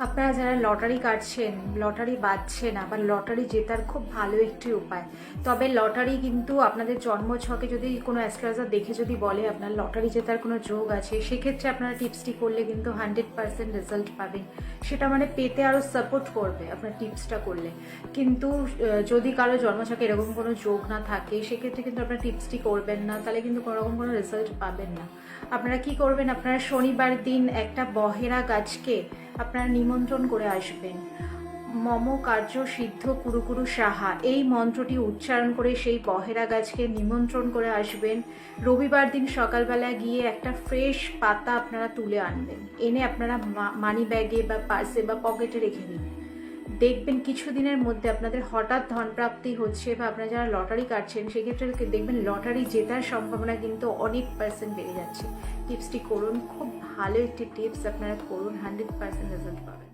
আপনারা যারা লটারি কাটছেন, লটারি বাজছে না বা লটারি জেতার খুব ভালো একটি উপায়। তবে লটারি কিন্তু আপনাদের জন্মছকে যদি কোনো অ্যাস্ট্রোলজার দেখে যদি বলে আপনার লটারি জেতার কোনো যোগ আছে, সেক্ষেত্রে আপনারা টিপসটি করলে কিন্তু 100% রেজাল্ট পাবেন। সেটা মানে পেতে আরও সাপোর্ট করবে আপনার টিপসটা করলে। কিন্তু যদি কারো জন্মছকে এরকম কোনো যোগ না থাকে, সেক্ষেত্রে কিন্তু আপনার টিপসটি করবেন না, তাহলে কিন্তু কোনো রকম কোনো রেজাল্ট পাবেন না। আপনারা কি করবেন, আপনারা শনিবার দিন একটা বহেরা গাছকে আপনারা নিমন্ত্রণ করে আসবেন। মম কার্য সিদ্ধ কুরু কুরু সাহা, এই মন্ত্রটি উচ্চারণ করে সেই বহেরা গাছকে নিমন্ত্রণ করে আসবেন। রবিবার দিন সকালবেলা গিয়ে একটা ফ্রেশ পাতা আপনারা তুলে আনবেন, এনে আপনারা মানি ব্যাগে বা পার্সে বা পকেটে রেখে দিন। দেখবেন কিছুদিনের মধ্যে আপনাদের হঠাৎ ধনপ্রাপ্তি হচ্ছে, বা আপনারা যারা লটারি কাটছেন সেক্ষেত্রে দেখবেন লটারি জেতার সম্ভাবনা কিন্তু অনেক পার্সেন্ট বেড়ে যাচ্ছে। টিপসটি করুন, খুব ভালো একটি টিপস, আপনারা করুন, 100% রেজাল্ট পাবেন।